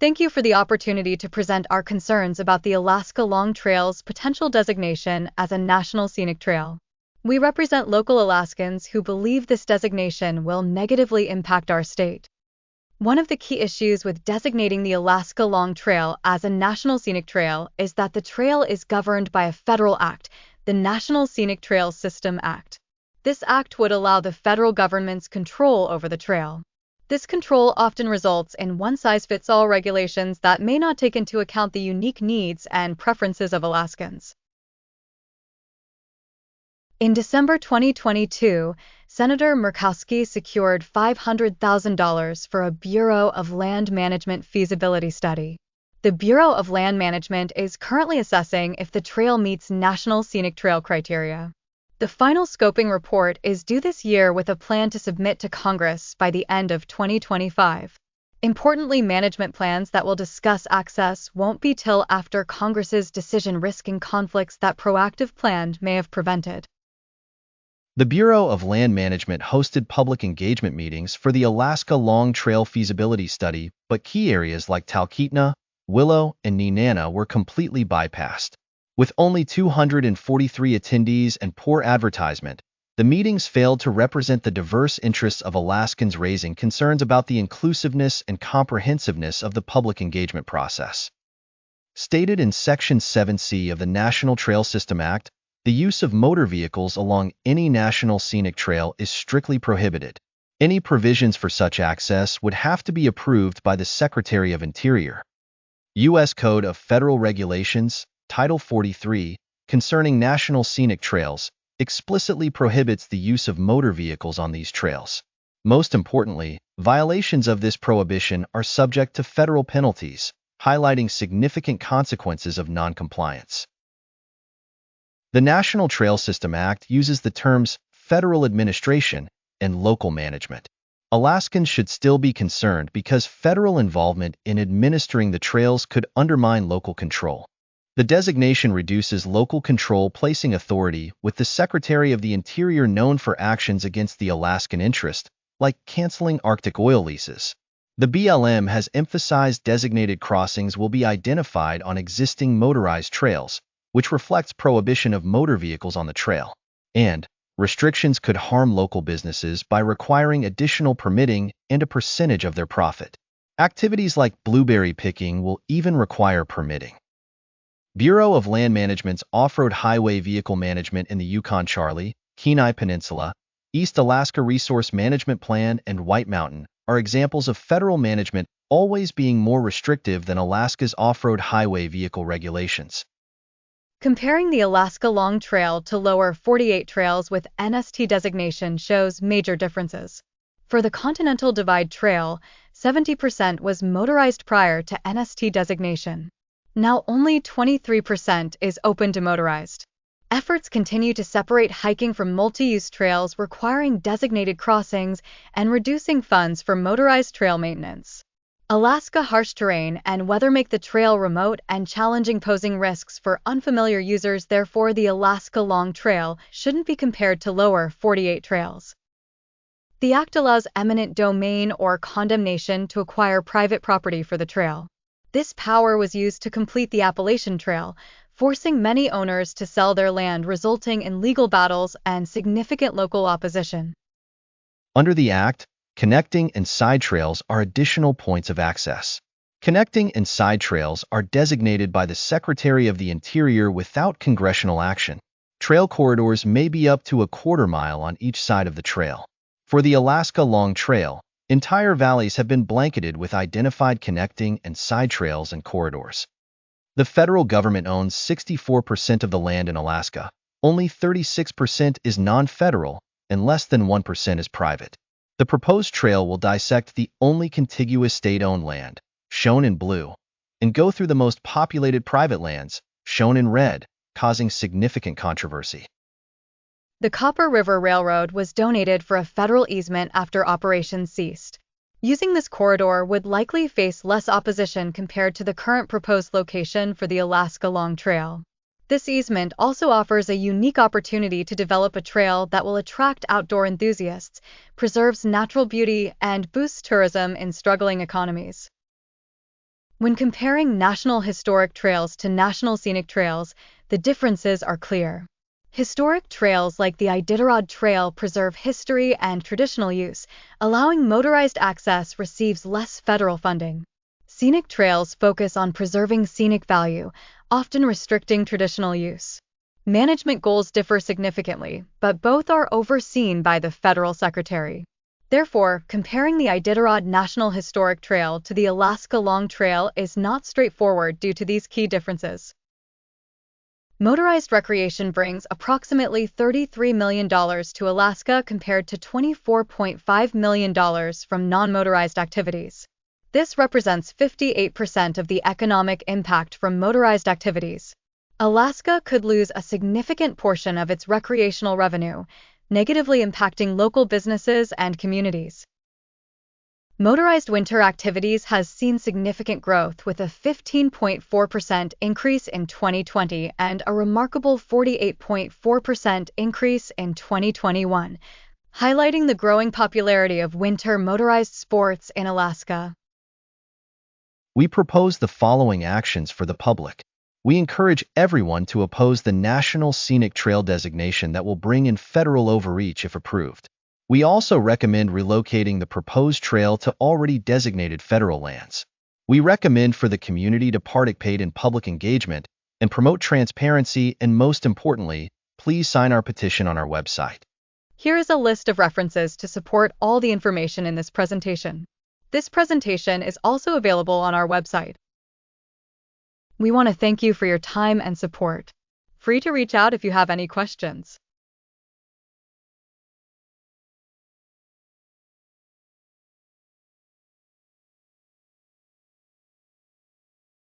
Thank you for the opportunity to present our concerns about the Alaska Long Trail's potential designation as a National Scenic Trail. We represent local Alaskans who believe this designation will negatively impact our state. One of the key issues with designating the Alaska Long Trail as a National Scenic Trail is that the trail is governed by a federal act, the National Scenic Trails System Act. This act would allow the federal government's control over the trail. This control often results in one-size-fits-all regulations that may not take into account the unique needs and preferences of Alaskans. In December 2022, Senator Murkowski secured $500,000 for a Bureau of Land Management feasibility study. The Bureau of Land Management is currently assessing if the trail meets National Scenic Trail criteria. The final scoping report is due this year with a plan to submit to Congress by the end of 2025. Importantly, management plans that will discuss access won't be till after Congress's decision, risking conflicts that proactive plans may have prevented. The Bureau of Land Management hosted public engagement meetings for the Alaska Long Trail feasibility study, but key areas like Talkeetna, Willow, and Nenana were completely bypassed. With only 243 attendees and poor advertisement, the meetings failed to represent the diverse interests of Alaskans, raising concerns about the inclusiveness and comprehensiveness of the public engagement process. Stated in Section 7C of the National Trail System Act, the use of motor vehicles along any national scenic trail is strictly prohibited. Any provisions for such access would have to be approved by the Secretary of Interior. U.S. Code of Federal Regulations, Title 43, concerning national scenic trails, explicitly prohibits the use of motor vehicles on these trails. Most importantly, violations of this prohibition are subject to federal penalties, highlighting significant consequences of noncompliance. The National Trail System Act uses the terms federal administration and local management. Alaskans should still be concerned because federal involvement in administering the trails could undermine local control. The designation reduces local control, placing authority with the Secretary of the Interior, known for actions against the Alaskan interest, like canceling Arctic oil leases. The BLM has emphasized designated crossings will be identified on existing motorized trails, which reflects prohibition of motor vehicles on the trail, and restrictions could harm local businesses by requiring additional permitting and a percentage of their profit. Activities like blueberry picking will even require permitting. Bureau of Land Management's off-road highway vehicle management in the Yukon-Charlie, Kenai Peninsula, East Alaska Resource Management Plan, and White Mountain are examples of federal management always being more restrictive than Alaska's off-road highway vehicle regulations. Comparing the Alaska Long Trail to lower 48 trails with NST designation shows major differences. For the Continental Divide Trail, 70% was motorized prior to NST designation. Now only 23% is open to motorized. Efforts continue to separate hiking from multi-use trails, requiring designated crossings and reducing funds for motorized trail maintenance. Alaska harsh terrain and weather make the trail remote and challenging, posing risks for unfamiliar users. Therefore, the Alaska Long Trail shouldn't be compared to lower 48 trails. The Act allows eminent domain or condemnation to acquire private property for the trail. This power was used to complete the Appalachian Trail, forcing many owners to sell their land, resulting in legal battles and significant local opposition. Under the Act, connecting and side trails are additional points of access. Connecting and side trails are designated by the Secretary of the Interior without congressional action. Trail corridors may be up to a quarter mile on each side of the trail. For the Alaska Long Trail, entire valleys have been blanketed with identified connecting and side trails and corridors. The federal government owns 64% of the land in Alaska. Only 36% is non-federal, and less than 1% is private. The proposed trail will dissect the only contiguous state-owned land, shown in blue, and go through the most populated private lands, shown in red, causing significant controversy. The Copper River Railroad was donated for a federal easement after operations ceased. Using this corridor would likely face less opposition compared to the current proposed location for the Alaska Long Trail. This easement also offers a unique opportunity to develop a trail that will attract outdoor enthusiasts, preserves natural beauty, and boosts tourism in struggling economies. When comparing National Historic Trails to National Scenic Trails, the differences are clear. Historic trails like the Iditarod Trail preserve history and traditional use, allowing motorized access receives less federal funding. Scenic trails focus on preserving scenic value, often restricting traditional use. Management goals differ significantly, but both are overseen by the federal secretary. Therefore, comparing the Iditarod National Historic Trail to the Alaska Long Trail is not straightforward due to these key differences. Motorized recreation brings approximately $33 million to Alaska compared to $24.5 million from non-motorized activities. This represents 58% of the economic impact from motorized activities. Alaska could lose a significant portion of its recreational revenue, negatively impacting local businesses and communities. Motorized winter activities has seen significant growth with a 15.4% increase in 2020 and a remarkable 48.4% increase in 2021, highlighting the growing popularity of winter motorized sports in Alaska. We propose the following actions for the public. We encourage everyone to oppose the National Scenic Trail designation that will bring in federal overreach if approved. We also recommend relocating the proposed trail to already designated federal lands. We recommend for the community to participate in public engagement and promote transparency, and most importantly, please sign our petition on our website. Here is a list of references to support all the information in this presentation. This presentation is also available on our website. We want to thank you for your time and support. Free to reach out if you have any questions.